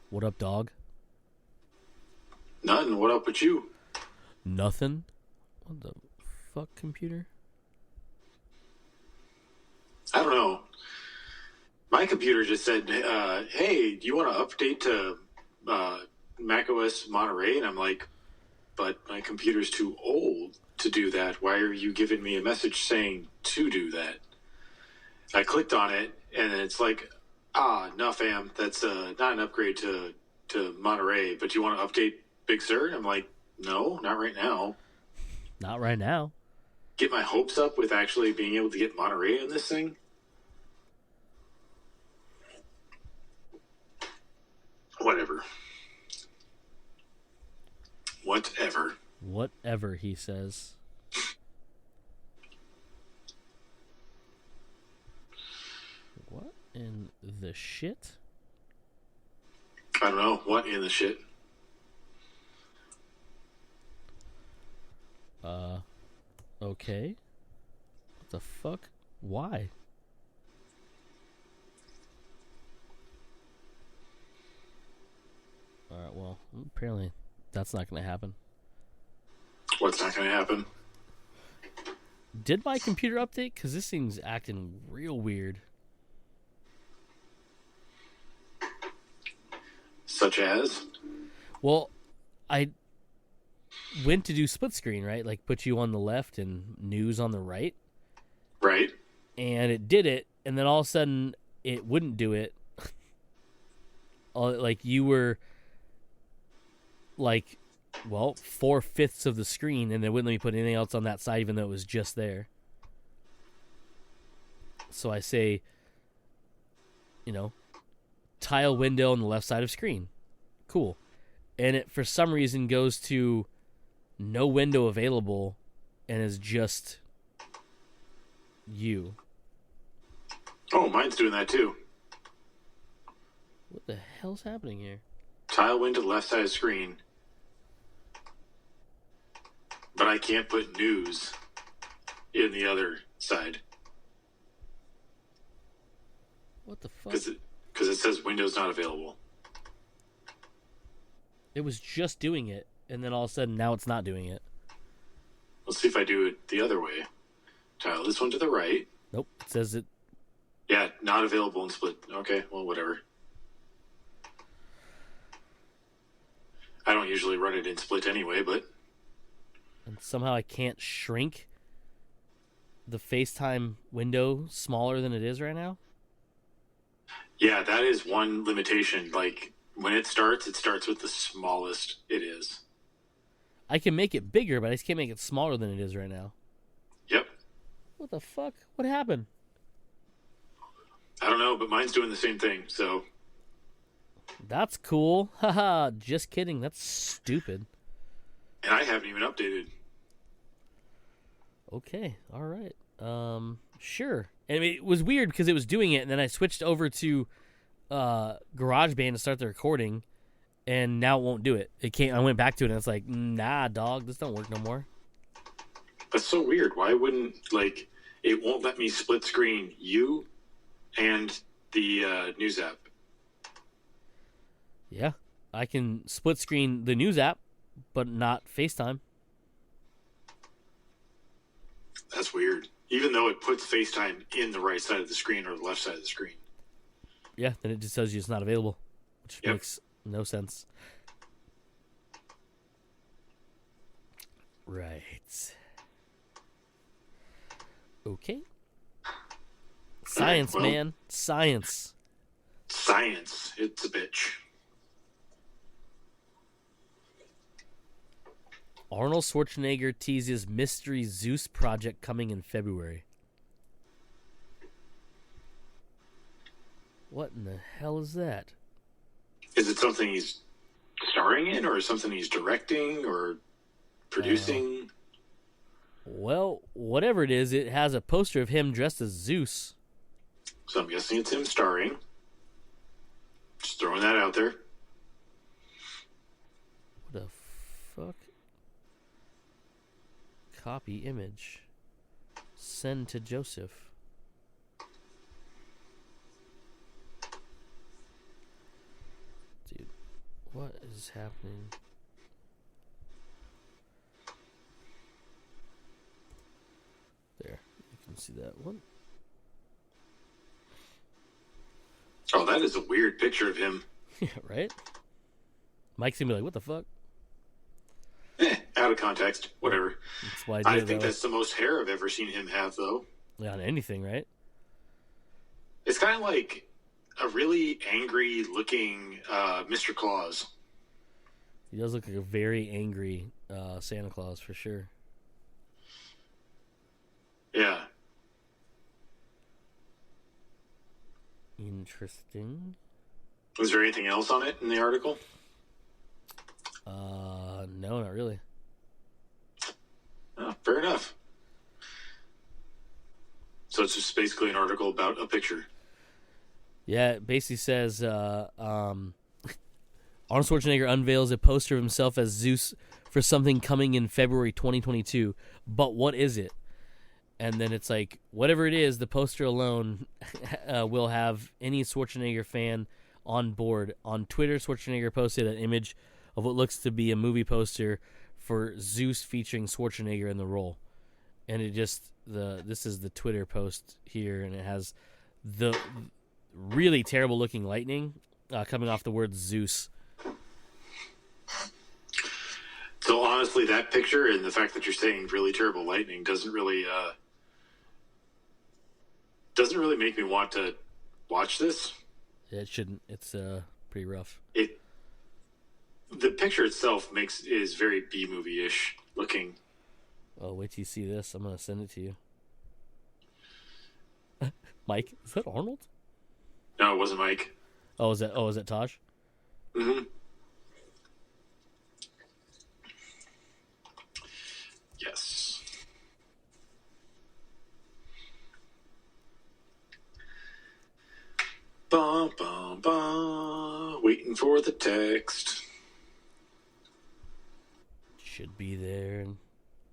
What up, dog? Nothing. What up with you? Nothing. What the fuck, computer? I don't know. My computer just said, "Hey, do you want to update to macOS Monterey?" And I'm like, "But my computer's too old to do that. Why are you giving me a message saying to do that?" I clicked on it, and it's like, no, fam, that's not an upgrade to Monterey. But you want to update, Big Sur? And I'm like, no, not right now. Not right now. Get my hopes up with actually being able to get Monterey in this thing. Whatever. Whatever. Whatever, he says. What in the shit? I don't know. What in the shit? Okay. What the fuck? Why? Alright, well, apparently that's not going to happen. What's not going to happen? Did my computer update? Because this thing's acting real weird. Such as? Well, I went to do split screen, right? Like put you on the left and news on the right. Right. And it did it, and then all of a sudden it wouldn't do it. Like you were like, well, 4/5 of the screen, and it wouldn't let me put anything else on that side, even though it was just there. So I say, tile window on the left side of screen. Cool. And it, for some reason, goes to no window available and is just you. Oh, mine's doing that too. What the hell's happening here? Tile window left side of screen. But I can't put news in the other side. What the fuck? Because it says Windows not available. It was just doing it, and then all of a sudden now it's not doing it. Let's see if I do it the other way. Tile this one to the right. Nope, it says it. Yeah, not available in split. Okay, well, whatever. I don't usually run it in split anyway, but... And somehow I can't shrink the FaceTime window smaller than it is right now. Yeah, that is one limitation. Like, when it starts with the smallest it is. I can make it bigger, but I just can't make it smaller than it is right now. Yep. What the fuck? What happened? I don't know, but mine's doing the same thing, so... That's cool. Haha, just kidding. That's stupid. And I haven't even updated. Okay, all right. Sure. And I mean, it was weird because it was doing it, and then I switched over to GarageBand to start the recording, and now it won't do it. It can't. I went back to it, and it's like, nah, dog, this don't work no more. That's so weird. Why wouldn't, it won't let me split screen you and the news app? Yeah, I can split screen the news app, but not FaceTime. That's weird. Even though it puts FaceTime in the right side of the screen or the left side of the screen. Yeah, then it just tells you it's not available, which Yep. makes no sense. Right. Okay. Science, Well, man. Science. Science. It's a bitch. Arnold Schwarzenegger teases mystery Zeus project coming in February. What in the hell is that? Is it something he's starring in, or something he's directing, or producing? Well, whatever it is, it has a poster of him dressed as Zeus. So I'm guessing it's him starring. Just throwing that out there. What the fuck? Copy image. Send to Joseph. Dude, What is happening? There, you can see that one. Oh, that is a weird picture of him. Yeah, right? Mike's gonna be like, what the fuck? Out of context. Whatever. That's why I think that's the most hair I've ever seen him have, though. Yeah, on anything, right? It's kind of like a really angry-looking Mr. Claus. He does look like a very angry Santa Claus, for sure. Yeah. Interesting. Was there anything else on it in the article? No, not really. Oh, fair enough. So it's just basically an article about a picture. Yeah, it basically says Arnold Schwarzenegger unveils a poster of himself as Zeus for something coming in February 2022. But what is it? And then it's like, whatever it is, the poster alone will have any Schwarzenegger fan on board. On Twitter, Schwarzenegger posted an image of what looks to be a movie poster for Zeus featuring Schwarzenegger in the role. And it just, this is the Twitter post here, and it has the really terrible looking lightning coming off the word Zeus. So honestly, that picture and the fact that you're saying really terrible lightning doesn't really make me want to watch this. Yeah, it shouldn't. It's pretty rough. The picture itself is very B movie-ish looking. Oh, wait till you see this. I'm gonna send it to you. Mike, is that Arnold? No, it wasn't Mike. Oh, is that Taj? Mm-hmm. Yes. Bum, bum, bum. Waiting for the text. Should be there,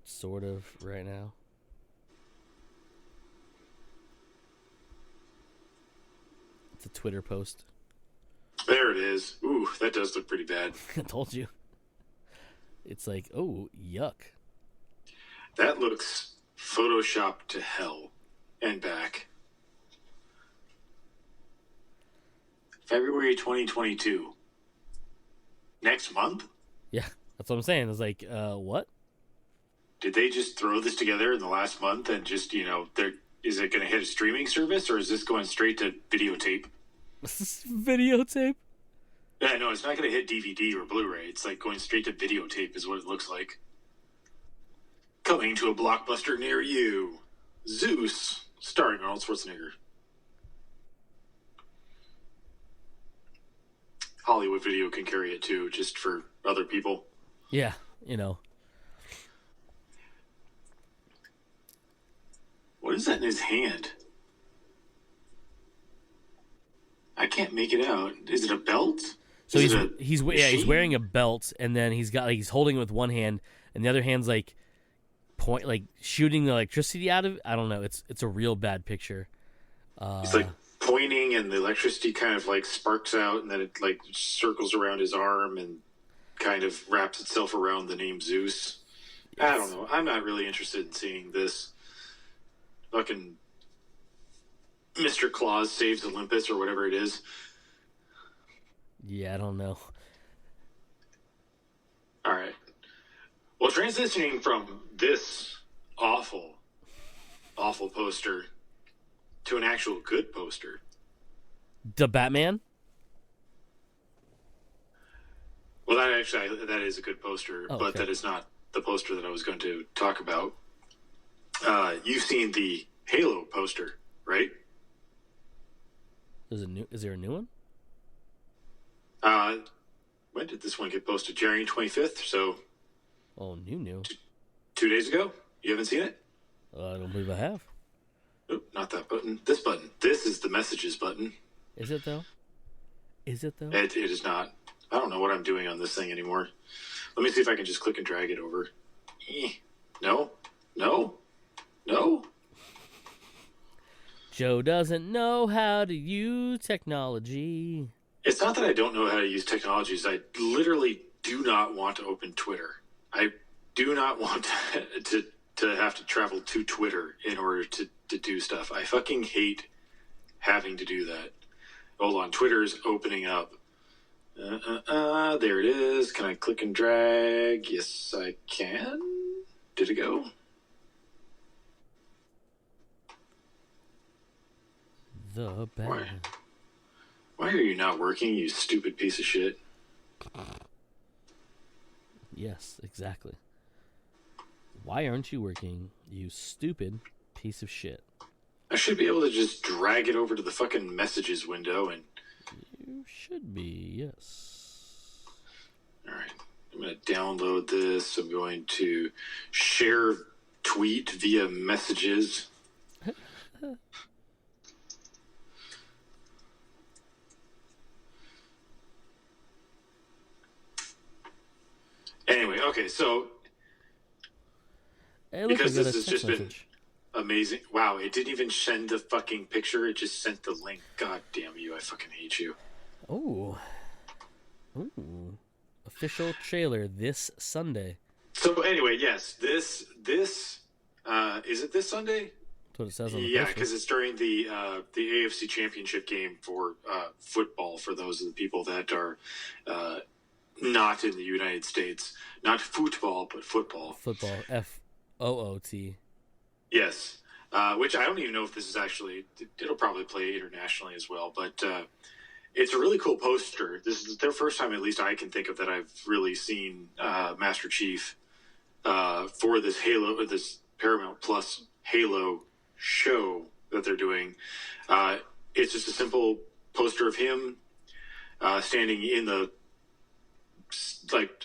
sort of, right now. It's a Twitter post. There it is. Ooh, that does look pretty bad. I told you. It's like, oh, yuck. That looks photoshopped to hell and back. February 2022. Next month? Yeah, that's what I'm saying. It's like, what? Did they just throw this together in the last month and just, is it going to hit a streaming service or is this going straight to videotape? Videotape? Yeah, no, it's not going to hit DVD or Blu-ray. It's like going straight to videotape is what it looks like. Coming to a blockbuster near you. Zeus, starring Arnold Schwarzenegger. Hollywood Video can carry it too, just for other people. Yeah, What is that in his hand? I can't make it out. Is it a belt? So he's wearing a belt, and then he's holding it with one hand, and the other hand's shooting the electricity out of it. I don't know. It's a real bad picture. He's pointing, and the electricity kind of sparks out, and then it circles around his arm and kind of wraps itself around the name Zeus. Yes. I don't know. I'm not really interested in seeing this. Fucking Mr. Claus saves Olympus or whatever it is. Yeah, I don't know. All right. Well, transitioning from this awful, awful poster to an actual good poster. The Batman? Well, that is a good poster, but that is not the poster that I was going to talk about. You've seen the Halo poster, right? Is there a new one? When did this one get posted? January 25th, so... Oh, new. 2 days ago? You haven't seen it? I don't believe I have. Nope, not that button. This button. This is the messages button. Is it, though? It is not. I don't know what I'm doing on this thing anymore. Let me see if I can just click and drag it over. No. Joe doesn't know how to use technology. It's not that I don't know how to use technologies. I literally do not want to open Twitter. I do not want to have to travel to Twitter in order to do stuff. I fucking hate having to do that. Hold on, Twitter's opening up. There it is. Can I click and drag? Yes, I can. Did it go? The Batman. Why are you not working, you stupid piece of shit? Yes, exactly. Why aren't you working, you stupid piece of shit? I should be able to just drag it over to the fucking messages window and... You should be, yes. Alright, I'm going to download this. I'm going to share tweet via messages. Anyway, okay, so Hey, look, because I got this a has text just been message. amazing. Wow, it didn't even send the fucking picture. It just sent the link. God damn you. I fucking hate you. Oh. Ooh. Official trailer this Sunday. So anyway, yes, this is it this Sunday? That's what it says on the Yeah, poster. because it's during the AFC Championship game for football. For those of the people that are not in the United States, not football, but football. Football. FOOT. Yes, which I don't even know if this is actually. It'll probably play internationally as well, but it's a really cool poster. This is their first time, at least I can think of, that I've really seen Master Chief for this Halo, this Paramount Plus Halo show that they're doing. It's just a simple poster of him standing in the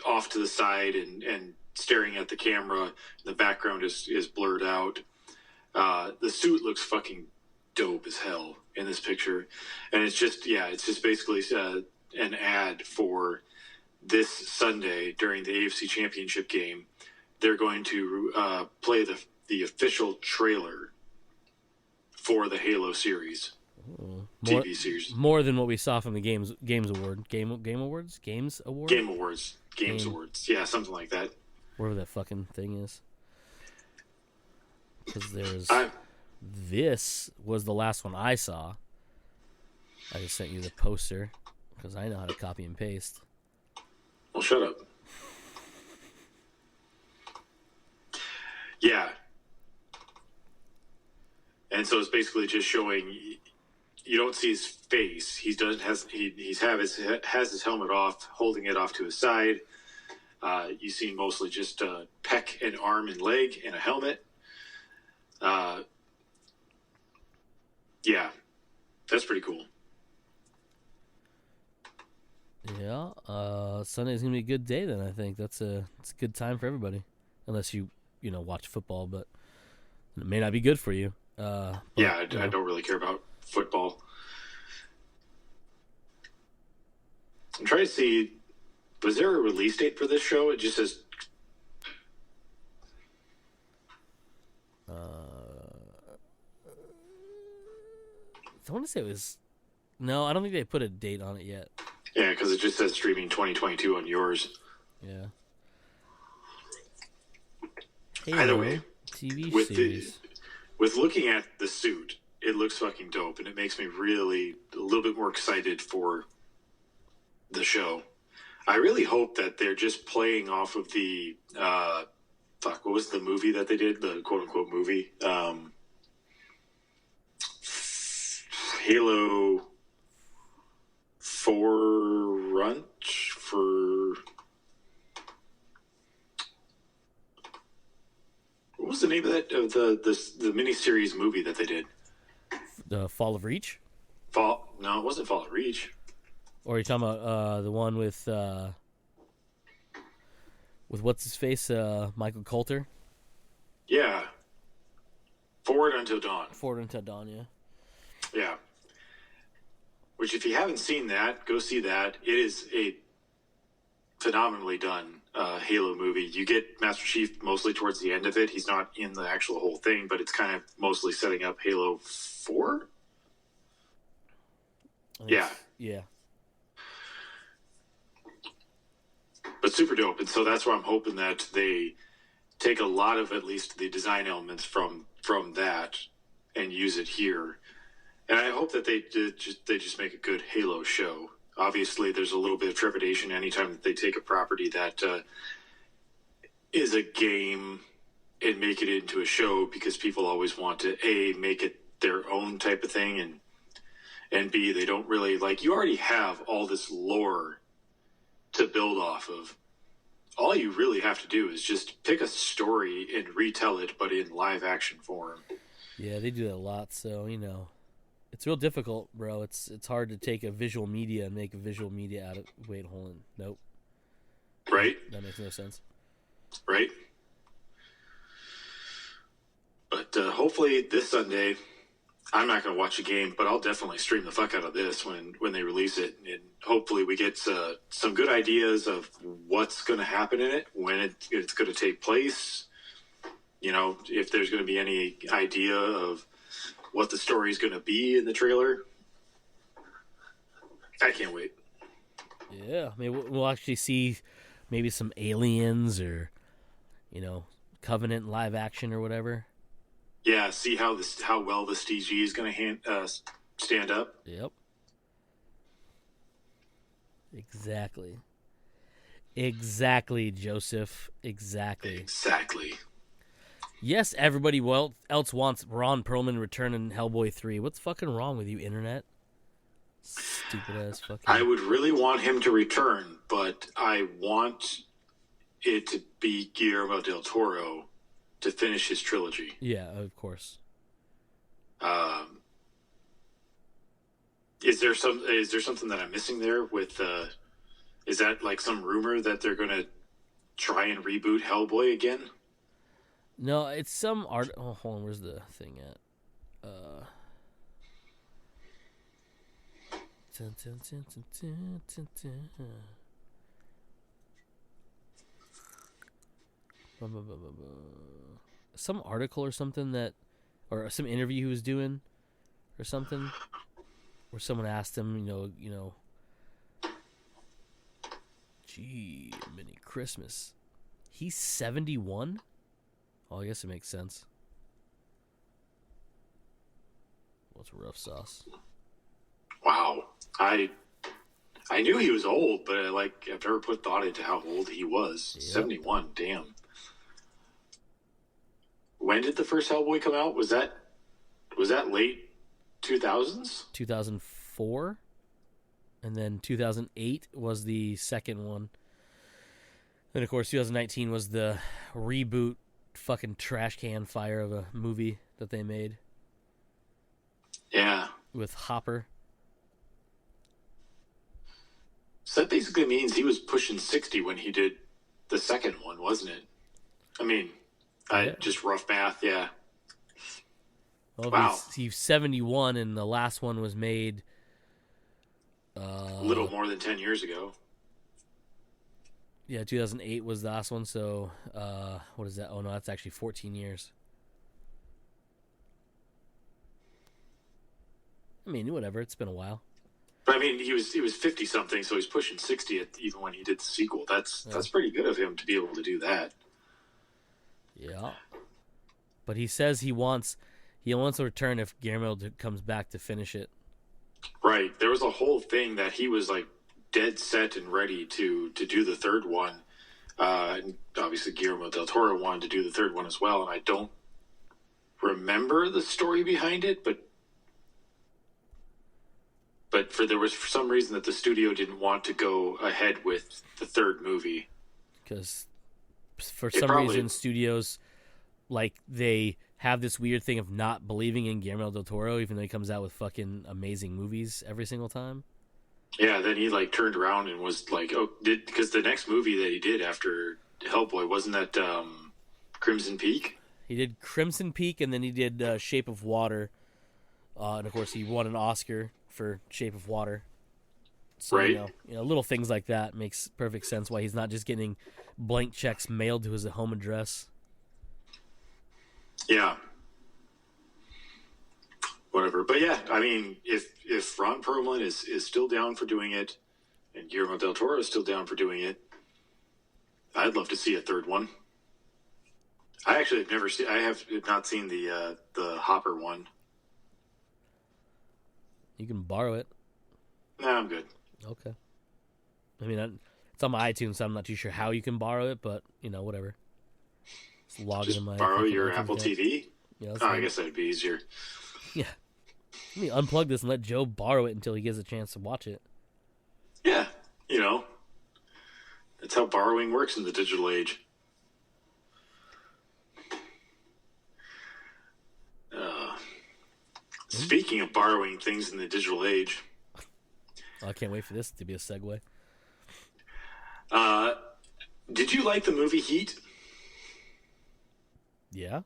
off to the side and staring at the camera. The background is blurred out. The suit looks fucking dope as hell in this picture, and it's just basically an ad for this Sunday during the AFC Championship game. They're going to play the official trailer for the Halo series. TV series. More than what we saw from the Games Award. Games Awards? Games Awards. Yeah, something like that. Whatever that fucking thing is. Because there's... This was the last one I saw. I just sent you the poster because I know how to copy and paste. Well, shut up. Yeah. And so it's basically just showing... You don't see his face. He has his helmet off, holding it off to his side. You see mostly just pec and arm and leg and a helmet. Yeah, that's pretty cool. Yeah, Sunday's gonna be a good day. Then I think it's a good time for everybody, unless you watch football, but it may not be good for you. I don't really care about football. I'm trying to see, was there a release date for this show? It just says... I want to say it was... No, I don't think they put a date on it yet. Yeah, because it just says streaming 2022 on yours. Yeah. Either way, TV with series. With looking at the suit, it looks fucking dope, and it makes me really a little bit more excited for the show. I really hope that they're just playing off of the what was the movie that they did? The quote unquote movie. Halo what was the name of that of the miniseries movie that they did? The Fall of Reach? No, it wasn't Fall of Reach. Or are you talking about the one with what's his face, Michael Coulter? Yeah. Forward Until Dawn. Forward Until Dawn, yeah. Yeah. Which, if you haven't seen that, go see that. It is a phenomenally done Halo movie. You get Master Chief mostly towards the end of it. He's not in the actual whole thing, but it's kind of mostly setting up Halo 4? Yeah. Yeah. But super dope. And so that's why I'm hoping that they take a lot of at least the design elements from that and use it here. And I hope that they just make a good Halo show. Obviously, there's a little bit of trepidation anytime that they take a property that is a game and make it into a show, because people always want to A, make it their own type of thing, and B, they don't really like, you already have all this lore to build off of. All you really have to do is just pick a story and retell it, but in live action form. Yeah, they do that a lot, so, you know, it's real difficult, bro. It's hard to take a visual media and make a visual media out of... Wait, hold on. Nope. Right? That makes no sense. Right? But hopefully this Sunday, I'm not going to watch a game, but I'll definitely stream the fuck out of this when they release it. And hopefully we get some good ideas of what's going to happen in it, when it's going to take place. You know, if there's going to be any idea of what the story is going to be in the trailer. I can't wait. Yeah, I mean, we'll actually see maybe some aliens or, you know, Covenant live action or whatever. Yeah, see how well the CG is going to stand up. Yep. Exactly, Joseph. Exactly. Yes, everybody else wants Ron Perlman return in Hellboy 3. What's fucking wrong with you, internet? Stupid ass fucking... I would really want him to return, but I want it to be Guillermo del Toro to finish his trilogy. Yeah, of course. Is there something that I'm missing there with is that like some rumor that they're going to try and reboot Hellboy again? No, it's some art. Oh, hold on, where's the thing at? Some article or something or some interview he was doing, or something, where someone asked him, you know, gee, mini Christmas. He's 71. Oh, I guess it makes sense. What's rough sauce? Wow, I knew he was old, but I've never put thought into how old he was. Yep. 71, damn. When did the first Hellboy come out? Was that late 2000s? 2004, and then 2008 was the second one. Then of course 2019 was the reboot, fucking trash can fire of a movie that they made. Yeah, with Hopper. So that basically means he was pushing 60 when he did the second one, wasn't it? I mean, just rough math, yeah. Well, wow. He's 71, and the last one was made... a little more than 10 years ago. Yeah, 2008 was the last one, so... what is that? Oh, no, that's actually 14 years. I mean, whatever, it's been a while. But I mean, he was 50-something, so he's pushing 60 even when he did the sequel. That's pretty good of him to be able to do that. Yeah. But he says he wants to return if Guillermo comes back to finish it. Right. There was a whole thing that he was like dead set and ready to do the third one. And obviously Guillermo del Toro wanted to do the third one as well, and I don't remember the story behind it, but there was for some reason that the studio didn't want to go ahead with the third movie. Because for some reason studios, like, they have this weird thing of not believing in Guillermo del Toro, even though he comes out with fucking amazing movies every single time. Yeah, then he like turned around and was like, because the next movie that he did after Hellboy, wasn't that Crimson Peak? He did Crimson Peak, and then he did Shape of Water. And of course he won an Oscar for Shape of Water. So, right. You know, little things like that makes perfect sense why he's not just getting blank checks mailed to his home address. Yeah. Whatever. But yeah, I mean, if Ron Perlman is still down for doing it, and Guillermo del Toro is still down for doing it, I'd love to see a third one. I actually have never seen. I have not seen the Hopper one. You can borrow it. Nah, I'm good. Okay. I mean, it's on my iTunes, so I'm not too sure how you can borrow it, but whatever. Just log Just into my borrow fucking your iTunes Apple account. TV. Yeah, Oh, I guess that'd be easier. Yeah. Let me unplug this and let Joe borrow it until he gets a chance to watch it. Yeah, that's how borrowing works in the digital age. Speaking of borrowing things in the digital age, I can't wait for this to be a segue. did you like the movie Heat? Yeah.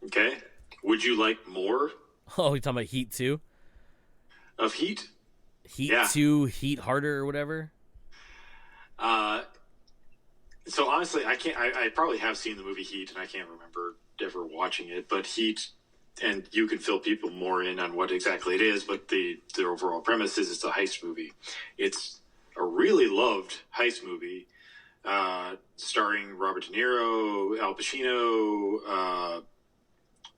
Okay. Would you like more Oh, you're talking about Heat 2? of Heat? Heat Yeah. 2, Heat Harder, or whatever? So honestly, I can't. I probably have seen the movie Heat, and I can't remember ever watching it. But Heat, and you can fill people more in on what exactly it is. But the overall premise is it's a heist movie. It's a really loved heist movie, starring Robert De Niro, Al Pacino.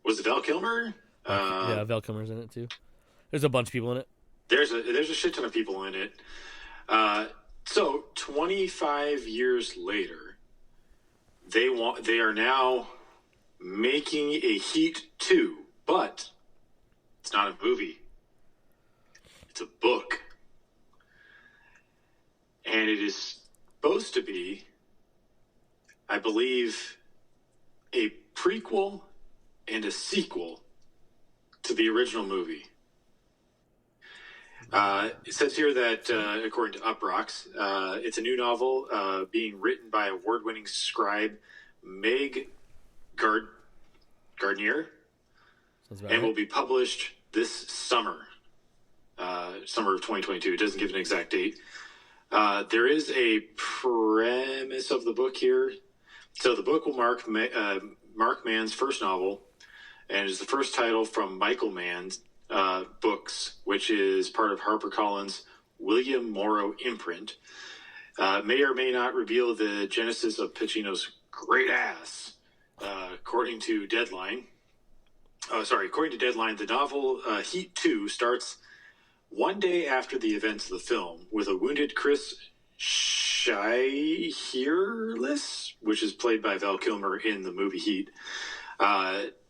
Was it Val Kilmer? Yeah, Val Kilmer's in it too. There's a bunch of people in it. There's a shit ton of people in it. So 25 years later, they are now making a Heat 2, but it's not a movie. It's a book. And it is supposed to be, I believe, a prequel and a sequel to the original movie. It says here that, according to Uprocks, it's a new novel being written by award-winning scribe Meg Gardner, and will be published this summer, summer of 2022. It doesn't give an exact date. There is a premise of the book here. So the book will mark Mann's first novel, and is the first title from Michael Mann's books, which is part of HarperCollins' William Morrow imprint. May or may not reveal the genesis of Pacino's great ass. According to Deadline, the novel Heat 2 starts one day after the events of the film, with a wounded Chris Shiherlis, which is played by Val Kilmer in the movie Heat,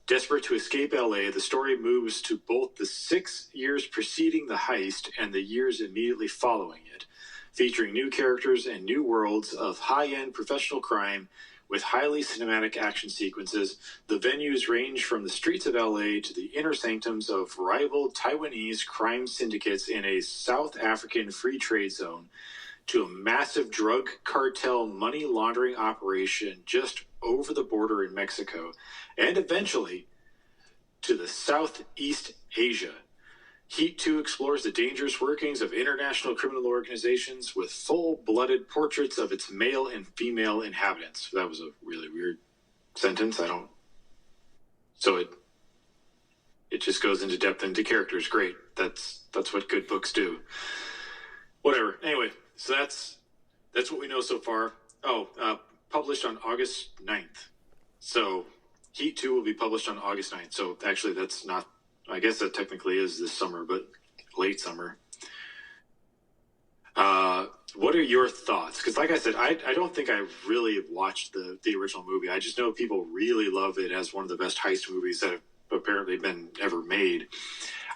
desperate to escape LA. The story moves to both the 6 years preceding the heist and the years immediately following it, featuring new characters and new worlds of high-end professional crime with highly cinematic action sequences. The venues range from the streets of LA to the inner sanctums of rival Taiwanese crime syndicates in a South African free trade zone, to a massive drug cartel money laundering operation just over the border in Mexico, and eventually to the Southeast Asia. Heat 2 explores the dangerous workings of international criminal organizations with full-blooded portraits of its male and female inhabitants. That was a really weird sentence. So it just goes into depth into characters. Great. That's what good books do. Whatever. Anyway, so that's what we know so far. Published on August 9th. So Heat 2 will be published on August 9th. So actually that's not, I guess that technically is this summer, but late summer. What are your thoughts? Because like I said, I don't think I really watched the original movie. I just know people really love it as one of the best heist movies that have apparently been ever made.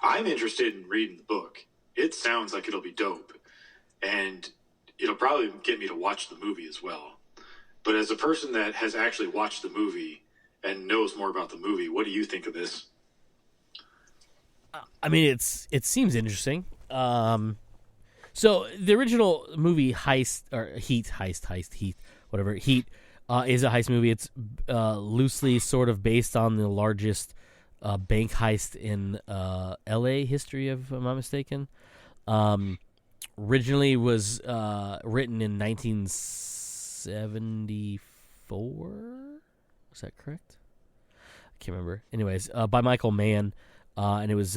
I'm interested in reading the book. It sounds like it'll be dope. And it'll probably get me to watch the movie as well. But as a person that has actually watched the movie and knows more about the movie, what do you think of this? I mean, it seems interesting. So the original movie Heat, Heat, whatever, Heat is a heist movie. It's loosely sort of based on the largest bank heist in L.A. history, if I'm not mistaken. Originally was written in 1974. Is that correct? I can't remember. Anyways, by Michael Mann, and it was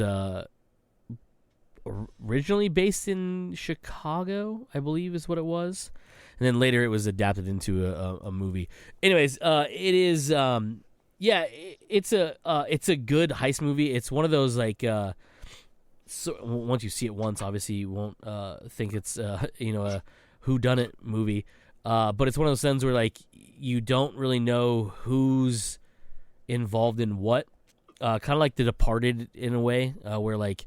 originally based in Chicago, I believe is what it was, and then later it was adapted into a movie. Anyways, it is it's a good heist movie. It's one of those like so once you see it once, obviously you won't think it's a whodunit movie. But it's one of those things where like you don't really know who's involved in what. Kind of like The Departed in a way, where like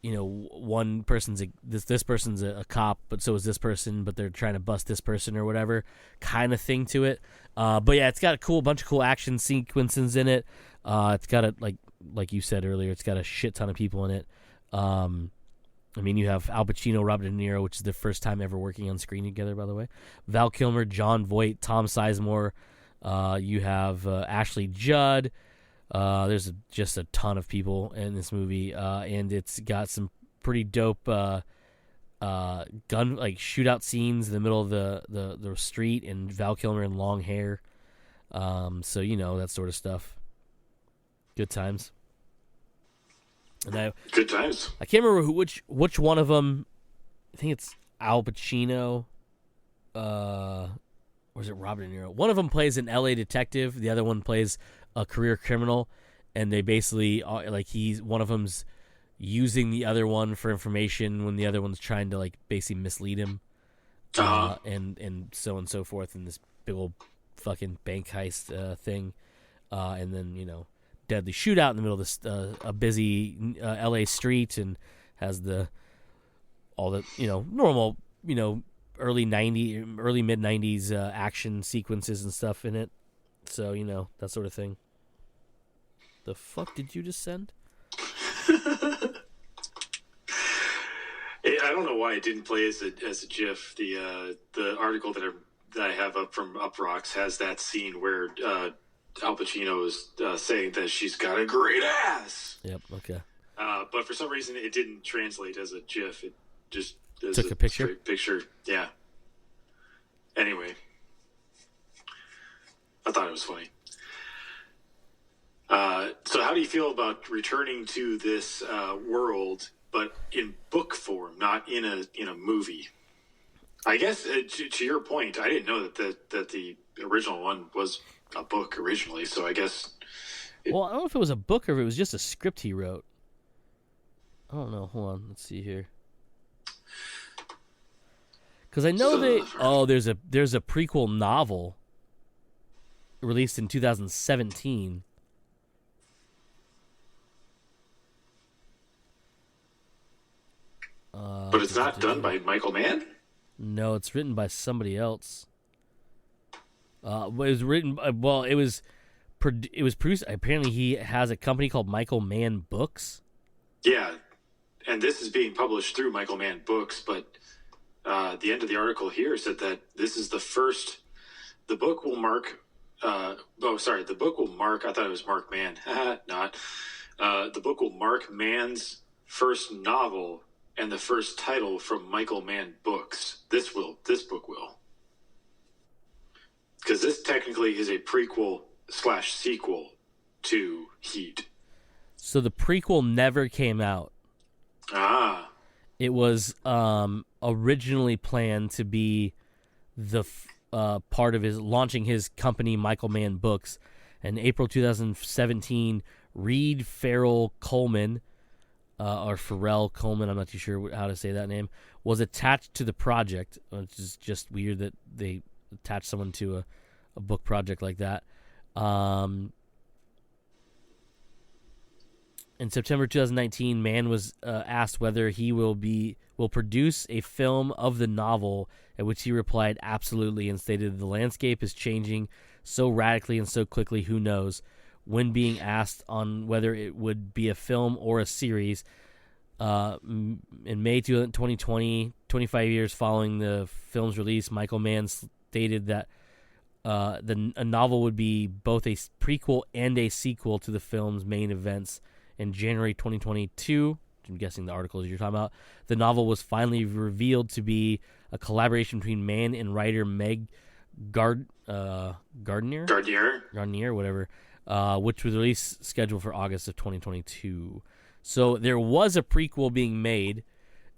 one person's this person's a cop, but so is this person, but they're trying to bust this person or whatever kind of thing to it. But yeah, it's got a bunch of cool action sequences in it. It's got like you said earlier, it's got a shit ton of people in it. I mean, you have Al Pacino, Robert De Niro, which is their first time ever working on screen together, by the way. Val Kilmer, Jon Voight, Tom Sizemore. You have Ashley Judd. There's just a ton of people in this movie, and it's got some pretty dope gun shootout scenes in the middle of the street, and Val Kilmer in long hair. So that sort of stuff. Good times. And good times. I can't remember which one of them. I think it's Al Pacino. Or is it Robert De Niro? One of them plays an LA detective. The other one plays a career criminal, and they basically he's one of them's using the other one for information when the other one's trying to like basically mislead him, and so on and so forth in this big old fucking bank heist thing, and then deadly shootout in the middle of this a busy LA street, and has all the normal early mid 90s action sequences and stuff in it. So, that sort of thing. The fuck did you just send? I don't know why it didn't play as a GIF. The article that I have up from Uprocks has that scene where Al Pacino is saying that she's got a great ass. Yep, okay. But for some reason it didn't translate as a GIF. It just took a picture? Picture, yeah. Anyway. I thought it was funny. So how do you feel about returning to this world, but in book form, not in a movie? I guess to your point, I didn't know that the original one was a book originally. So I guess. Well, I don't know if it was a book or if it was just a script he wrote. I don't know. Hold on, let's see here. Because I know there's a prequel novel released in 2017. But it's not done by Michael Mann? No, it's written by somebody else. It was written. It was produced. Apparently, he has a company called Michael Mann Books. Yeah, and this is being published through Michael Mann Books. But the end of the article here said that this is the first. The book will mark. The book will mark. I thought it was Mark Mann. Not. The book will mark Mann's first novel and the first title from Michael Mann Books. This book will. Because this technically is a prequel/sequel to Heat. So the prequel never came out. Ah. It was originally planned to be the part of his launching his company, Michael Mann Books. In April 2017, Reed Farrell Coleman, or Pharrell Coleman, I'm not too sure how to say that name, was attached to the project, which is just weird that they attach someone to a book project like that. In September 2019, Mann was asked whether he will produce a film of the novel, at which he replied absolutely, and stated the landscape is changing so radically and so quickly, who knows. When being asked on whether it would be a film or a series, in May 2020, 25 years following the film's release, Michael Mann stated that a novel would be both a prequel and a sequel to the film's main events. In January 2022, I'm guessing the articles you're talking about, the novel was finally revealed to be a collaboration between Mann and writer Meg Gardner, whatever, which was release scheduled for August of 2022. So there was a prequel being made.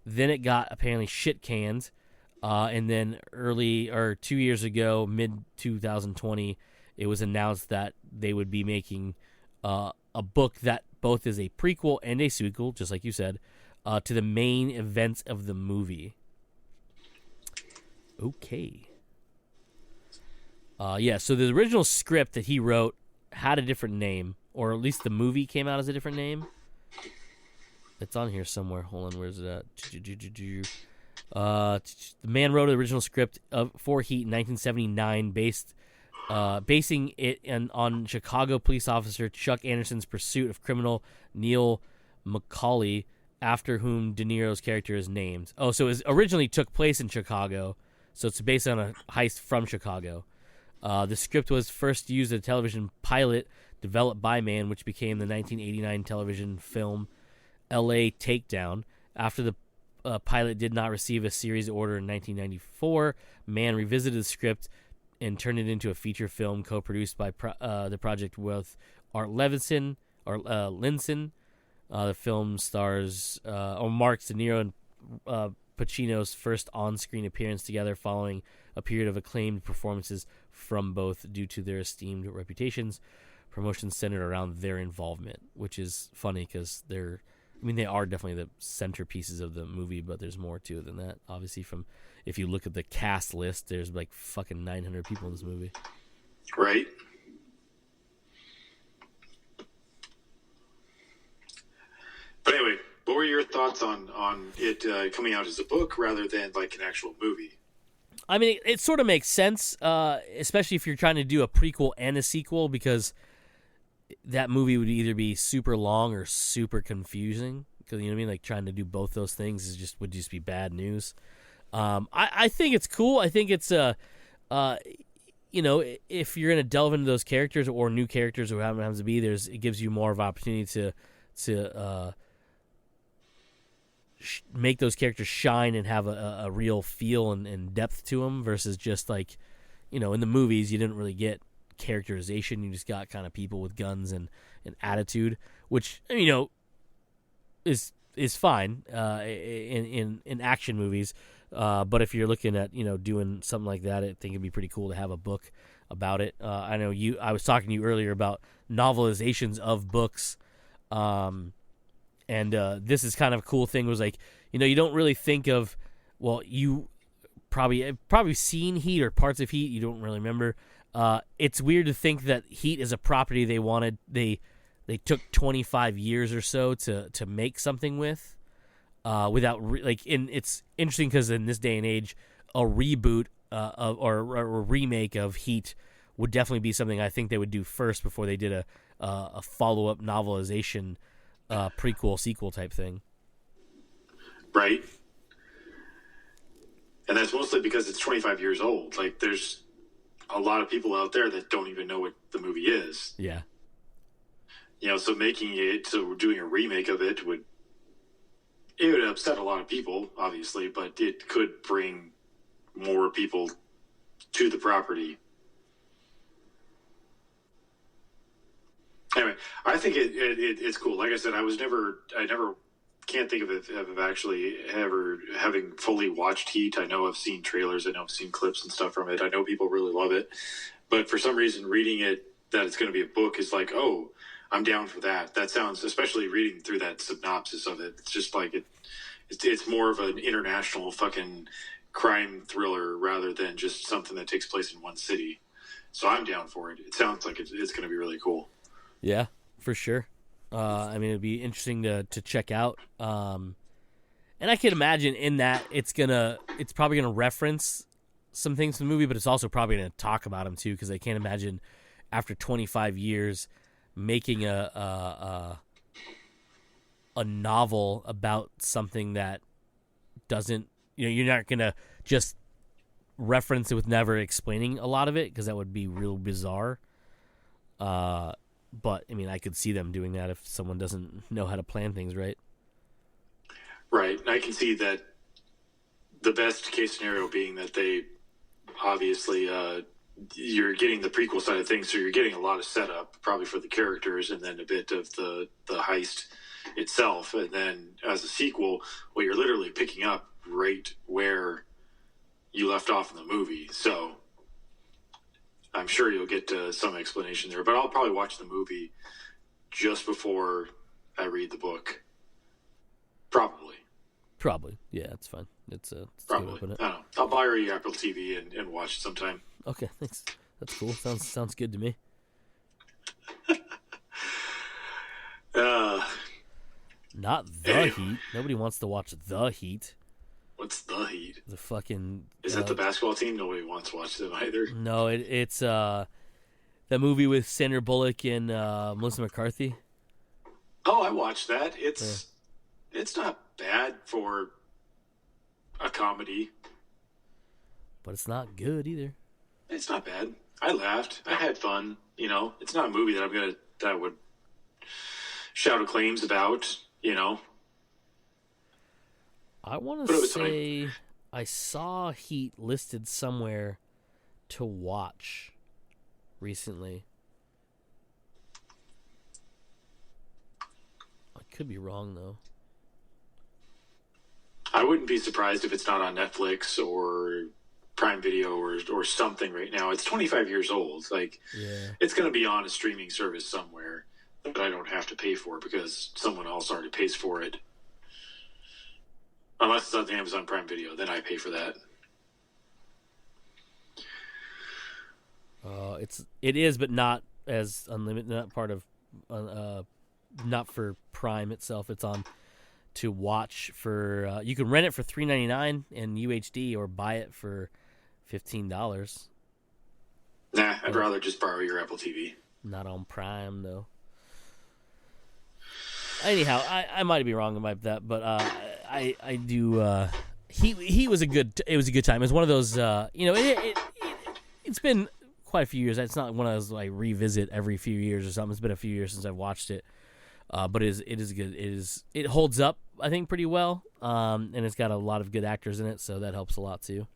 Then it got apparently shit canned. And then 2 years ago, mid 2020, it was announced that they would be making a book that both is a prequel and a sequel, just like you said, to the main events of the movie. Okay. Yeah, so the original script that he wrote had a different name, or at least the movie came out as a different name. It's on here somewhere. Hold on, where's it at? The man wrote the original script for Heat in 1979, basing it on Chicago police officer Chuck Anderson's pursuit of criminal Neil McCauley, after whom De Niro's character is named. Oh, so it originally took place in Chicago, so it's based on a heist from Chicago. The script was first used in a television pilot developed by Mann, which became the 1989 television film L.A. Takedown. After the pilot did not receive a series order in 1994, Mann revisited the script and turned it into a feature film co-produced by the project with Art Levinson or Linson. The film stars marks De Niro and Pacino's first on-screen appearance together following a period of acclaimed performances from both due to their esteemed reputations. Promotions centered around their involvement, which is funny because they are definitely the centerpieces of the movie, but there's more to it than that. Obviously, if you look at the cast list, there's like fucking 900 people in this movie. Right. But anyway, what were your thoughts on it coming out as a book rather than like an actual movie? I mean, it sort of makes sense, especially if you're trying to do a prequel and a sequel, because that movie would either be super long or super confusing. Because, you know what I mean? Like, trying to do both those things would just be bad news. I think it's cool. I think it's if you're going to delve into those characters or new characters or whatever it happens to be, it gives you more of an opportunity to make those characters shine and have a real feel and depth to them versus just like, in the movies, you didn't really get characterization. You just got kind of people with guns and attitude, which, is fine in action movies. But if you're looking at, doing something like that, I think it'd be pretty cool to have a book about it. I know I was talking to you earlier about novelizations of books. And this is kind of a cool thing was like, you don't really think of, well, you probably seen Heat or parts of Heat. You don't really remember. It's weird to think that Heat is a property they took 25 years or so to make something with, without it's interesting because in this day and age, a reboot or a remake of Heat would definitely be something I think they would do first before they did a follow-up novelization, prequel sequel type thing. Right. And that's mostly because it's 25 years old. Like, there's a lot of people out there that don't even know what the movie is. Yeah. So doing a remake of it would upset a lot of people, obviously, but it could bring more people to the property. Anyway, I think it's cool. Like I said, I never can't think of actually ever having fully watched Heat. I know I've seen trailers. I know I've seen clips and stuff from it. I know people really love it. But for some reason, reading it, that it's going to be a book is like, oh, I'm down for that. That sounds, especially reading through that synopsis of it, it's just like it's more of an international fucking crime thriller rather than just something that takes place in one city. So I'm down for it. It sounds like it's going to be really cool. Yeah, for sure. It'd be interesting to check out. And I can imagine in that it's probably gonna reference some things in the movie, but it's also probably gonna talk about them too, because I can't imagine after 25 years making a novel about something that doesn't, you're not gonna just reference it with never explaining a lot of it, because that would be real bizarre. But, I could see them doing that if someone doesn't know how to plan things right. Right. I can see that the best case scenario being that they obviously, you're getting the prequel side of things, so you're getting a lot of setup, probably for the characters, and then a bit of the heist itself, and then as a sequel, well, you're literally picking up right where you left off in the movie. So I'm sure you'll get some explanation there, but I'll probably watch the movie just before I read the book. Probably. Yeah, it's fine. It's Probably. I don't know. I'll borrow your Apple TV and watch it sometime. Okay, thanks. That's cool. Sounds good to me. Not The Heat. Nobody wants to watch The Heat. What's The Heat? The fucking... Is that the basketball team? Nobody wants to watch them either. No, it's the movie with Sandra Bullock and Melissa McCarthy. Oh, I watched that. It's not bad for a comedy. But it's not good either. It's not bad. I laughed. I had fun. You know, it's not a movie that I would shout acclaims about, you know. I want to say I saw Heat listed somewhere to watch recently. I could be wrong, though. I wouldn't be surprised if it's not on Netflix or Prime Video or something right now. It's 25 years old. Like, It's going to be on a streaming service somewhere that I don't have to pay for because someone else already pays for it. Unless it's on Amazon Prime Video, then I pay for that. It is, but not as unlimited. Not part of, not for Prime itself. It's on to watch for. You can rent it for $3.99 in UHD or buy it for $15. Nah, I'd rather just borrow your Apple TV. Not on Prime though. Anyhow, I might be wrong about that, but I do. He was a good. It was a good time. It was one of those. It's been quite a few years. It's not one of those I revisit every few years or something. It's been a few years since I've watched it, but it is good. It holds up, I think, pretty well, and it's got a lot of good actors in it, so that helps a lot too.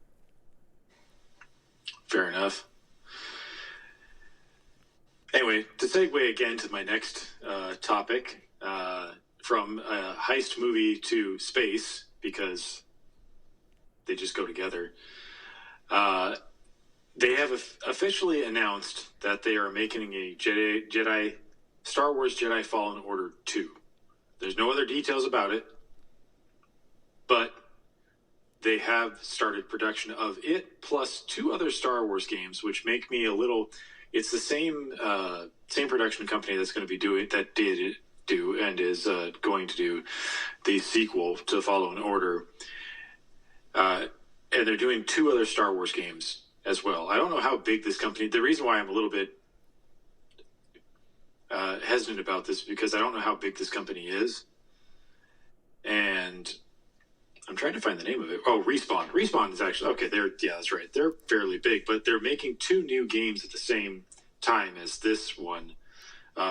Fair enough. Anyway, to segue again to my next topic. From a heist movie to space, because they just go together. They have officially announced that they are making a Star Wars Jedi Fallen Order 2. There's no other details about it, but they have started production of it, plus 2 other Star Wars games, which make me a little... It's the same production company that's going to be doing that did it. And is going to do the sequel to Fallen Order. And they're doing 2 other Star Wars games as well. I don't know how big this company... The reason why I'm a little bit hesitant about this is because I don't know how big this company is. And I'm trying to find the name of it. Oh, Respawn. Respawn is actually... Okay, that's right. They're fairly big, but they're making 2 new games at the same time as this one.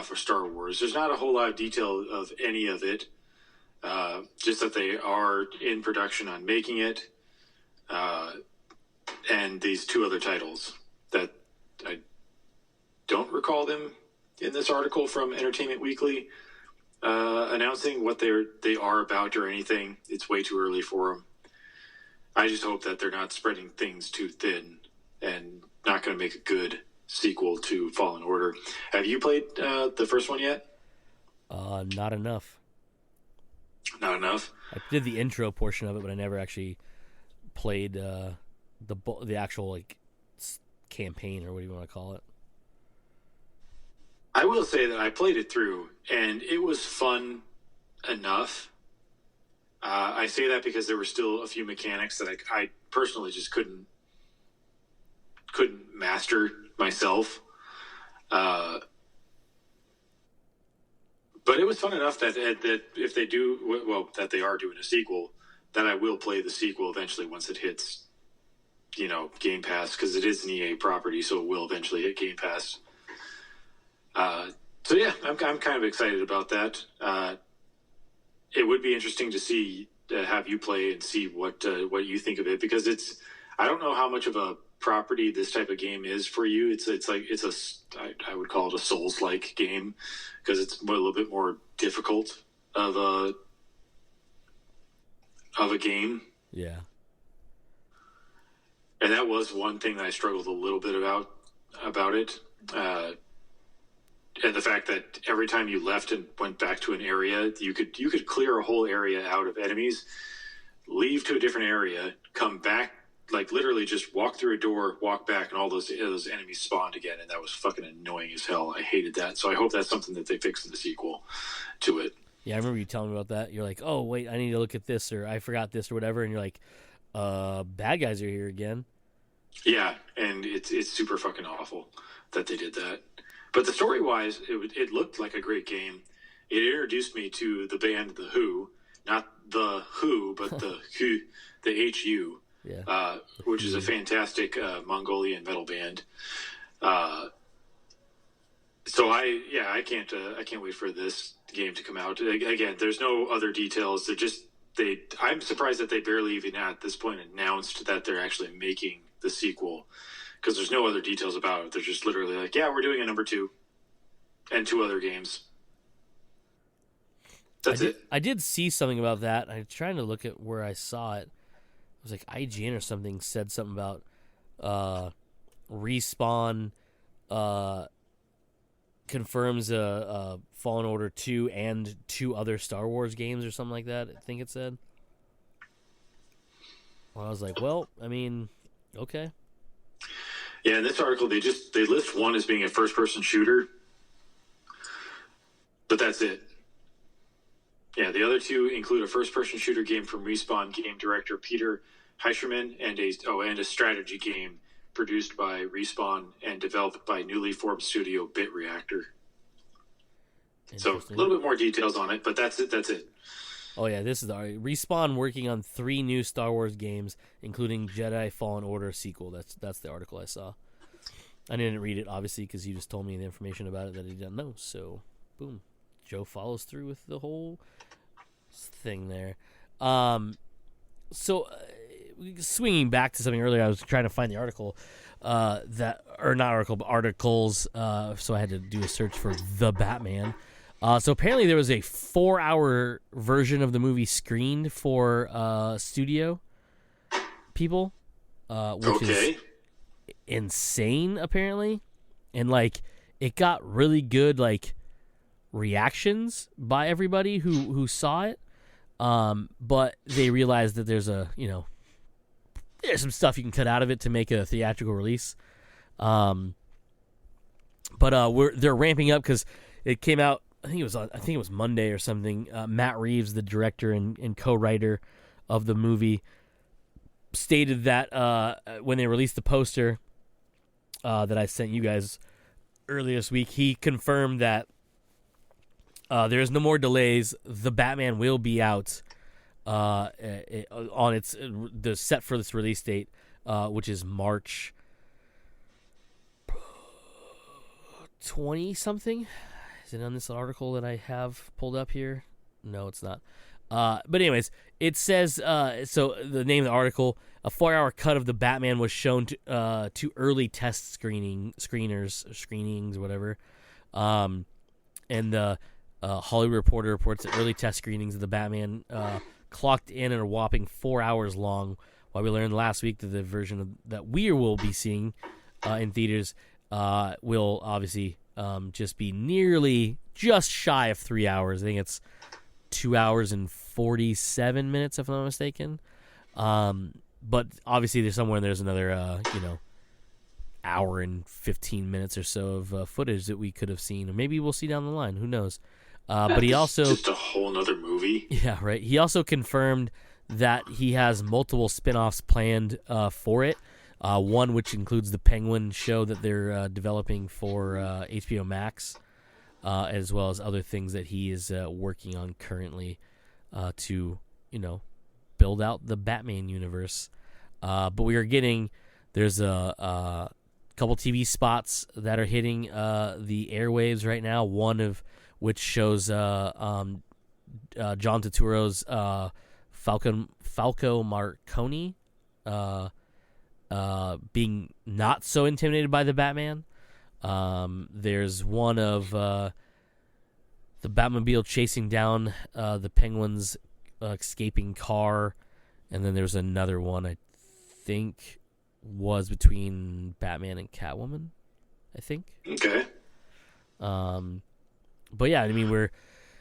For Star Wars. There's not a whole lot of detail of any of it, just that they are in production on making it, and these 2 other titles that I don't recall them in this article from Entertainment Weekly announcing what they are about or anything. It's way too early for them. I just hope that they're not spreading things too thin and not going to make a good sequel to Fallen Order. Have you played the first one yet? Not enough. Not enough? I did the intro portion of it, but I never actually played the actual campaign, or what do you want to call it. I will say that I played it through, and it was fun enough. I say that because there were still a few mechanics that I personally just couldn't master myself. But it was fun enough that if they do, well, that they are doing a sequel, that I will play the sequel eventually once it hits, Game Pass, because it is an EA property, so it will eventually hit Game Pass. So yeah, I'm kind of excited about that. It would be interesting to see, have you play and see what you think of it, because I don't know how much of a property this type of game is for you. I would call it a Souls-like game, because it's a little bit more difficult of a game. Yeah. And that was one thing that I struggled a little bit about it. And the fact that every time you left and went back to an area, you could clear a whole area out of enemies, leave to a different area, come back, like literally just walk through a door, walk back, and all those enemies spawned again, and that was fucking annoying as hell. I hated that. So I hope that's something that they fix in the sequel to it. Yeah, I remember you telling me about that. You're like, oh, wait, I need to look at this, or I forgot this, or whatever, and you're like, bad guys are here again. Yeah, and it's super fucking awful that they did that. But the story-wise, it looked like a great game. It introduced me to the band The Who, not The Who, but the Who, the HU, which is a fantastic Mongolian metal band. So I can't wait for this game to come out. Again, there's no other details. I'm surprised that they barely even at this point announced that they're actually making the sequel, because there's no other details about it. They're just literally like, yeah, we're doing a number 2 and 2 other games. That's it. I did see something about that. I'm trying to look at where I saw it. It was like IGN or something said something about Respawn confirms a Fallen Order 2 and 2 other Star Wars games or something like that. I think it said. Well, I was like, well, I mean, okay. Yeah, in this article, they list one as being a first-person shooter, but that's it. Yeah, the other 2 include a first-person shooter game from Respawn game director Peter Heischerman and a strategy game produced by Respawn and developed by newly formed studio Bit Reactor. So a little bit more details on it, but that's it. Oh yeah, this is Respawn working on 3 new Star Wars games, including Jedi Fallen Order sequel. That's the article I saw. I didn't read it, obviously, because you just told me the information about it that I didn't know. So, boom. Joe follows through with the whole thing there. Swinging back to something earlier, I was trying to find the article articles. So I had to do a search for The Batman. So apparently there was a 4-hour version of the movie screened for studio people, which is insane apparently, and like it got really good like reactions by everybody who saw it. But they realized that there's there's some stuff you can cut out of it to make a theatrical release. But they're ramping up because it came out. I think it was Monday or something. Matt Reeves, the director and co-writer of the movie, stated that when they released the poster that I sent you guys earlier this week, he confirmed that there's no more delays. The Batman will be out on the set for this release date, which is March 20 something. Is it on this article that I have pulled up here? No, it's not. But anyways, it says so. The name of the article: a 4-hour cut of the Batman was shown to early test screenings, whatever. And the Hollywood Reporter reports that early test screenings of the Batman clocked in at a whopping 4 hours long. While we learned last week that the version that we will be seeing in theaters will obviously just be just shy of 3 hours. I think it's 2 hours and 47 minutes, if I'm not mistaken. But obviously, there's another hour and 15 minutes or so of footage that we could have seen, or maybe we'll see down the line. Who knows? But he also just a whole nother movie. Yeah, right. He also confirmed that he has multiple spin-offs planned for it. One which includes the Penguin show that they're developing for HBO Max, as well as other things that he is working on currently to, build out the Batman universe. But there's a couple TV spots that are hitting the airwaves right now. One of which shows John Turturro's Falco Marconi being not so intimidated by the Batman. There's one of the Batmobile chasing down the Penguin's escaping car, and then there's another one I think was between Batman and Catwoman, I think. Okay. But yeah, I mean,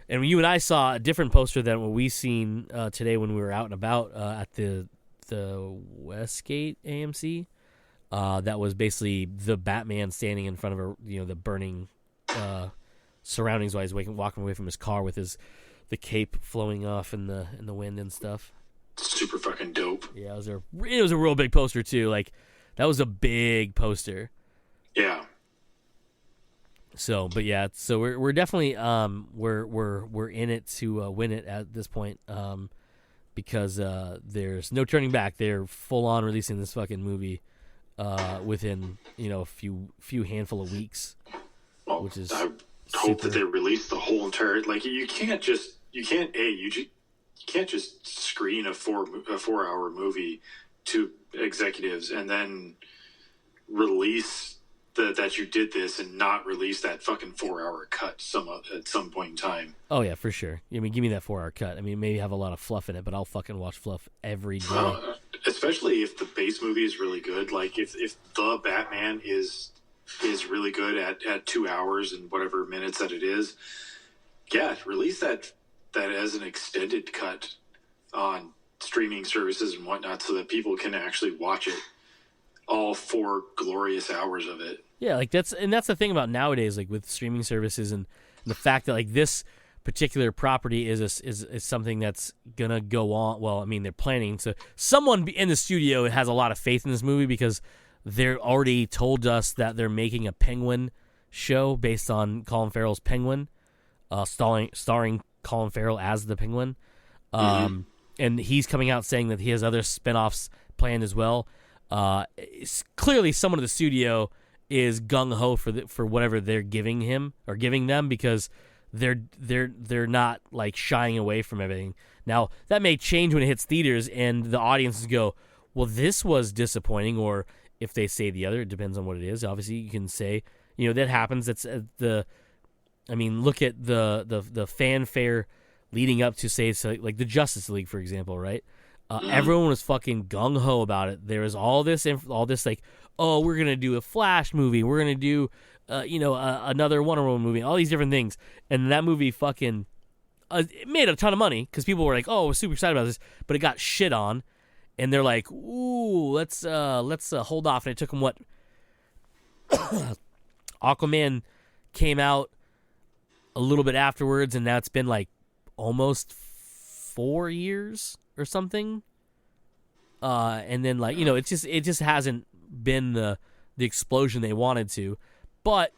you and I saw a different poster than what we seen today when we were out and about at the Westgate AMC. That was basically the Batman standing in front of the burning surroundings while he's walking away from his car with the cape flowing off in the wind and stuff. Super fucking dope. Yeah, it was a real big poster too. Like, that was a big poster. Yeah. So, but yeah, so we're definitely we're in it to win it at this point, because there's no turning back. They're full on releasing this fucking movie within a few handful of weeks, which is I hope that they release the whole entire, like, you can't just screen a 4-hour movie to executives and then release that you did this and not release that fucking 4-hour cut at some point in time. Oh yeah, for sure. I mean, give me that 4-hour cut. I mean, maybe have a lot of fluff in it, but I'll fucking watch fluff every day. Especially if the base movie is really good. Like, if the Batman is really good at 2 hours and whatever minutes that it is, yeah, release that as an extended cut on streaming services and whatnot, so that people can actually watch it, all 4 glorious hours of it. Yeah, like that's the thing about nowadays, like with streaming services and the fact that like this particular property is something that's gonna go on. Well, I mean, they're planning. So someone in the studio has a lot of faith in this movie, because they're already told us that they're making a Penguin show based on Colin Farrell's Penguin, starring Colin Farrell as the Penguin. And he's coming out saying that he has other spinoffs planned as well. Clearly someone at the studio is gung-ho for whatever they're giving him or giving them, because they're not like shying away from everything. Now, that may change when it hits theaters and the audiences go, well, this was disappointing, or if they say the other, it depends on what it is. Obviously, you can say, that happens. That's look at the fanfare leading up to, say, like the Justice League, for example, right? Everyone was fucking gung-ho about it. There was all this like, oh, we're going to do a Flash movie. We're going to do, another Wonder Woman movie. All these different things. And that movie fucking it made a ton of money, because people were like, oh, we're super excited about this. But it got shit on. And they're like, ooh, let's hold off. And it took them, what? Aquaman came out a little bit afterwards, and now it's been like almost 4 years or something, and then like it just hasn't been the explosion they wanted to, but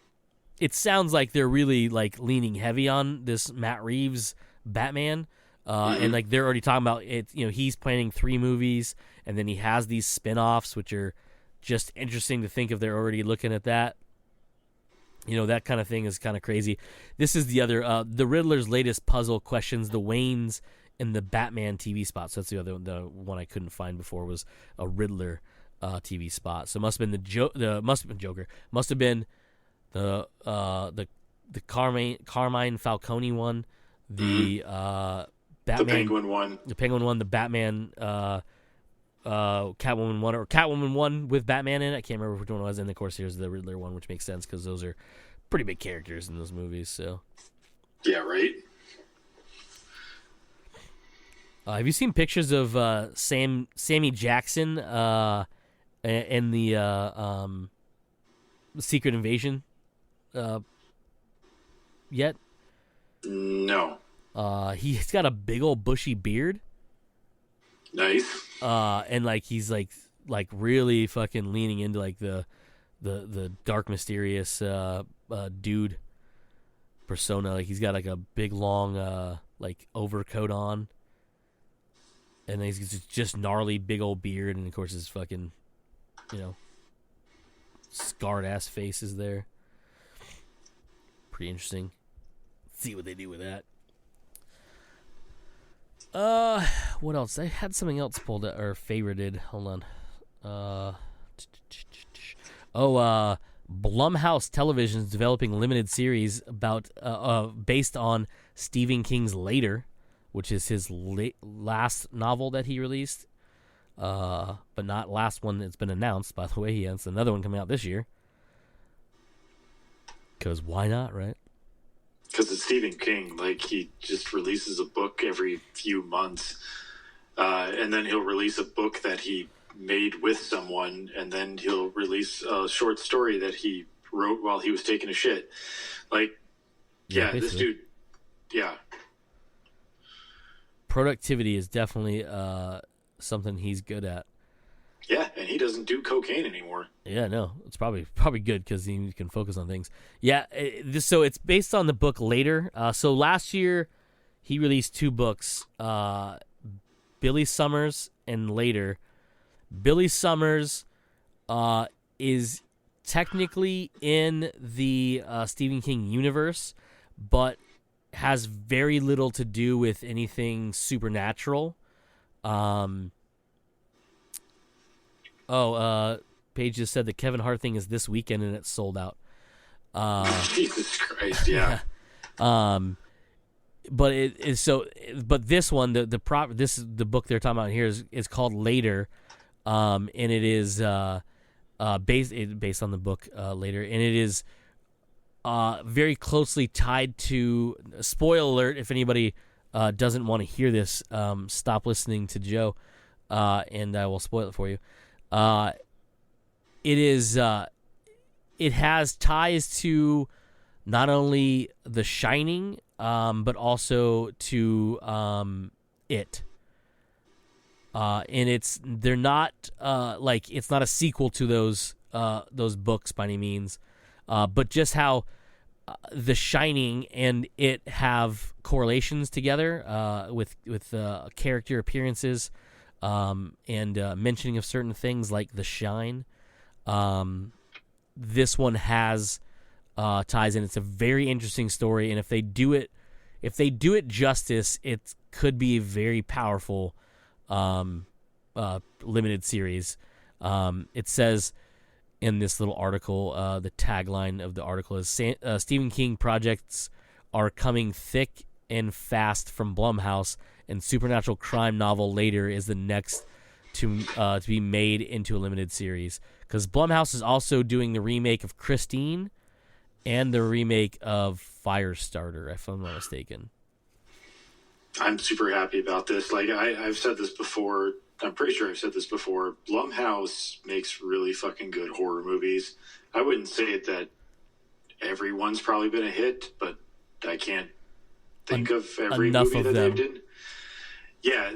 it sounds like they're really like leaning heavy on this Matt Reeves Batman, and like they're already talking about it. He's planning 3 movies, and then he has these spin-offs, which are just interesting to think of. They're already looking at that. That kind of thing is kind of crazy. This is the other the Riddler's latest puzzle questions the Waynes in the Batman TV spot. So that's the one I couldn't find before, was a Riddler TV spot. So must have been Joker. Must have been the Carmine Falcone one, the Batman, the Penguin one, the Batman Catwoman one, or Catwoman one with Batman in it. I can't remember which one it was. And of course, here's the Riddler one, which makes sense because those are pretty big characters in those movies. So yeah, right. Have you seen pictures of Sammy Jackson in the Secret Invasion yet? No. He's got a big old bushy beard. Nice. And like he's like really fucking leaning into like the dark, mysterious dude persona. Like he's got like a big long like overcoat on. And then he's just gnarly, big old beard, and of course his fucking, scarred ass face is there. Pretty interesting. Let's see what they do with that. What else? I had something else pulled or favorited. Hold on. Blumhouse Television is developing a limited series about based on Stephen King's Later, which is his last novel that he released, but not last one that's been announced. By the way, he has another one coming out this year. Because why not, right? Because it's Stephen King. Like, he just releases a book every few months, and then he'll release a book that he made with someone, and then he'll release a short story that he wrote while he was taking a shit. Like, yeah, this dude, yeah. Productivity is definitely something he's good at. Yeah, and he doesn't do cocaine anymore. Yeah, no, it's probably good because he can focus on things. Yeah, so it's based on the book Later. So last year, he released 2 books, Billy Summers and Later. Billy Summers is technically in the Stephen King universe, but has very little to do with anything supernatural. Paige just said the Kevin Hart thing is this weekend and it's sold out. Jesus Christ, yeah. But it is so. But this one, this is the book they're talking about here is called Later, and it is based on the book Later, and it is very closely tied to. Spoiler alert! If anybody doesn't want to hear this, stop listening to Joe, and I will spoil it for you. It has ties to not only The Shining, but also to It. And they're not it's not a sequel to those books by any means, but just how The Shining and It have correlations together with character appearances. And mentioning of certain things like the shine. This one has ties in. It's a very interesting story, and if they do it justice, it could be a very powerful limited series. It says in this little article, the tagline of the article is Stephen King projects are coming thick and fast from Blumhouse, and supernatural crime novel Later is the next to be made into a limited series. Because Blumhouse is also doing the remake of Christine and the remake of Firestarter, if I'm not mistaken. I'm super happy about this. Like, I've said this before. I'm pretty sure I've said this before. Blumhouse makes really fucking good horror movies. I wouldn't say that everyone's probably been a hit, but I can't think of every movie that they've done. Yeah,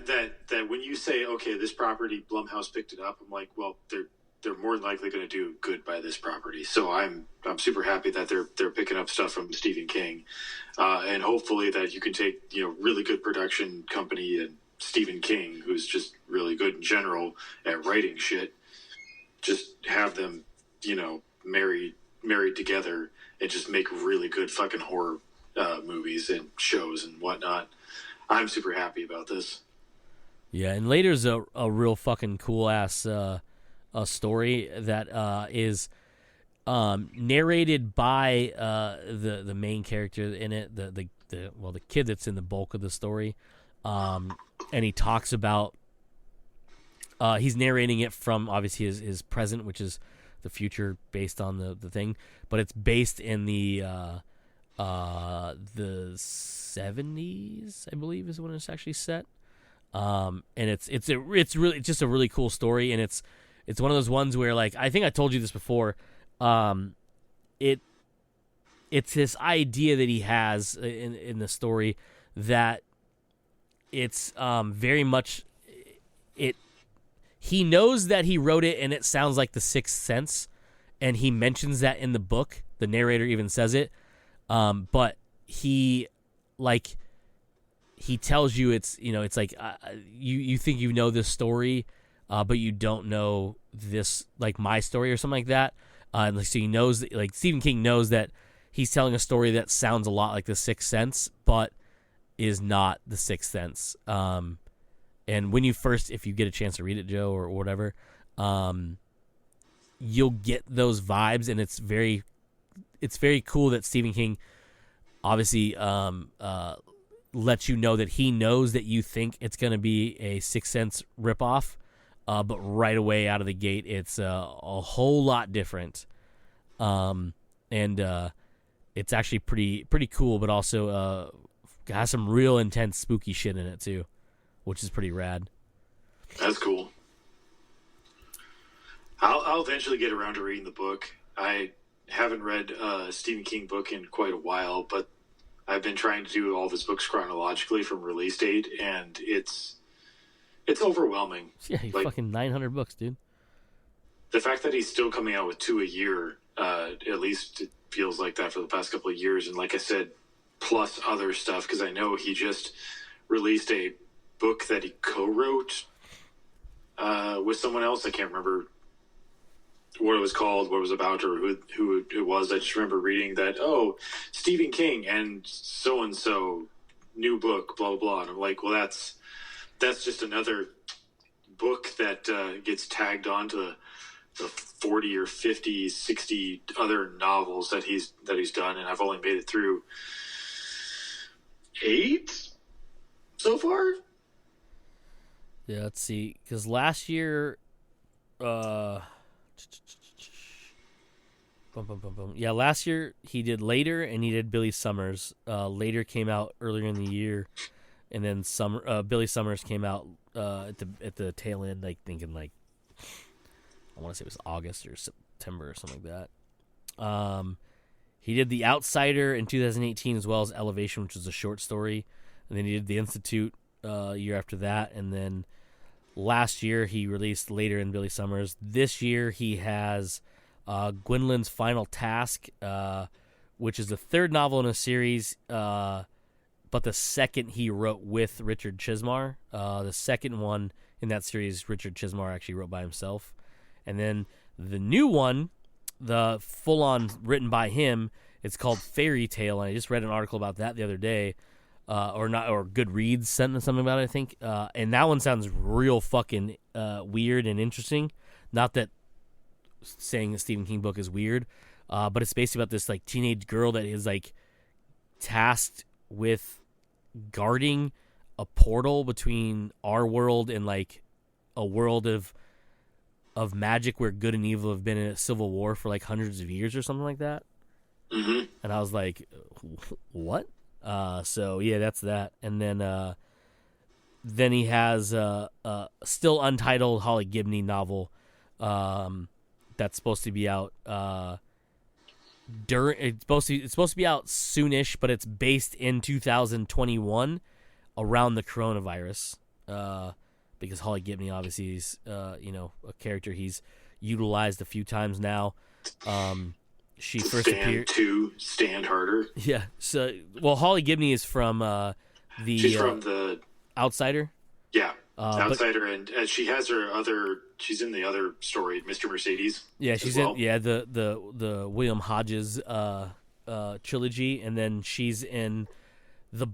that when you say, okay, this property, Blumhouse picked it up, I'm like, well, they're more than likely going to do good by this property. So I'm super happy that they're picking up stuff from Stephen King, and hopefully that you can take really good production company and Stephen King, who's just really good in general at writing shit, just have them married together and just make really good fucking horror movies and shows and whatnot. I'm super happy about this. Yeah, and Later's a real fucking cool ass story that is narrated by the main character in it, the kid that's in the bulk of the story, and he talks about he's narrating it from obviously his present, which is the future based on the thing, but it's based in the 70s, I believe, is when it's actually set. And it's really just a really cool story, and it's one of those ones where, like, I think I told you this before. It's this idea that he has in the story that it's very much it. He knows that he wrote it, and it sounds like The Sixth Sense, and he mentions that in the book. The narrator even says it. But he tells you it's like you think you know this story, but you don't know this, like, my story or something like that. So he knows that, like, Stephen King knows that he's telling a story that sounds a lot like The Sixth Sense, but is not The Sixth Sense. And when if you get a chance to read it, Joe, or whatever, you'll get those vibes, and it's very cool that Stephen King obviously lets you know that he knows that you think it's going to be a Sixth Sense ripoff, but right away out of the gate, it's a whole lot different, and it's actually pretty cool, but also has some real intense spooky shit in it too, which is pretty rad. That's cool. I'll eventually get around to reading the book. I haven't read a Stephen King book in quite a while, but I've been trying to do all of his books chronologically from release date, and it's overwhelming. Yeah, fucking 900 books, dude. The fact that he's still coming out with 2 a year, at least it feels like that for the past couple of years, and like I said, plus other stuff, because I know he just released a book that he co-wrote with someone else. I can't remember what it was called, what it was about, or who it was. I just remember reading that, Stephen King and so-and-so new book, blah, blah, blah. And I'm like, well, that's just another book that gets tagged onto the 40 or 50, 60 other novels that he's done, and I've only made it through 8 so far. Yeah, let's see, because last year, last year he did Later, and he did Billy Summers. Later came out earlier in the year, and then Billy Summers came out at the tail end, like thinking like I want to say it was August or September or something like that. He did The Outsider in 2018 as well as Elevation, which was a short story, and then he did The Institute a year after that, and then last year he released Later in Billy Summers. This year he has Gwendolyn's Final Task, which is the third novel in a series, but the second he wrote with Richard Chizmar. The second one in that series, Richard Chizmar actually wrote by himself. And then the new one, the full-on written by him, it's called Fairy Tale, and I just read an article about that the other day, or Goodreads sent something about it, I think. And that one sounds real fucking weird and interesting. Not that saying a Stephen King book is weird, but it's basically about this like teenage girl that is like tasked with guarding a portal between our world and like a world of magic where good and evil have been in a civil war for like hundreds of years or something like that. Mm-hmm. And I was like, what? So yeah, that's that. And then he has a still untitled Holly Gibney novel that's supposed to be out it's supposed to be out soonish, but it's based in 2021 around the coronavirus. Because Holly Gibney obviously is a character he's utilized a few times now. She first appeared to Stand Harder. Yeah. So Holly Gibney is from she's from the Outsider. Yeah. Outsider, and she has she's in the other story, Mr. Mercedes. Yeah, she's in the William Hodges trilogy, and then she's in the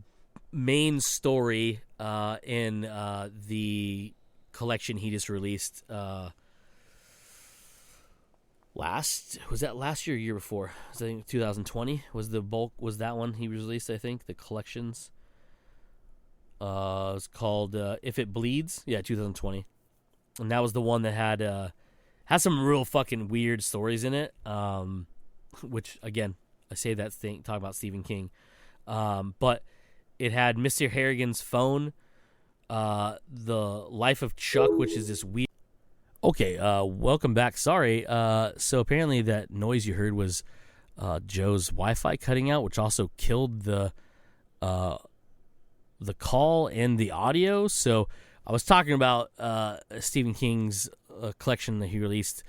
main story in the collection he just released last year or year before? I think 2020 was that one he released, I think, the collections. It's called If It Bleeds. Yeah, 2020. And that was the one that had some real fucking weird stories in it. Which again, I say that thing talk about Stephen King. But it had Mr. Harrigan's Phone, The Life of Chuck, which is this weird. Okay, welcome back. Sorry. So apparently that noise you heard was Joe's Wi-Fi cutting out, which also killed the call and the audio. So I was talking about Stephen King's collection that he released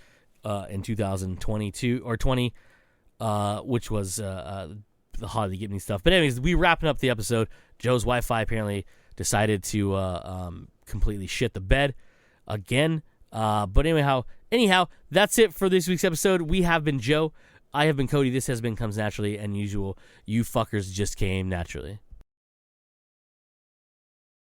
in 2022 or 20, which was the Holly Gibney stuff. But anyways, we wrapping up the episode. Joe's Wi-Fi apparently decided to completely shit the bed again. But anyhow, that's it for this week's episode. We have been Joe. I have been Cody. This has been Comes Naturally, and usual, you fuckers just came naturally.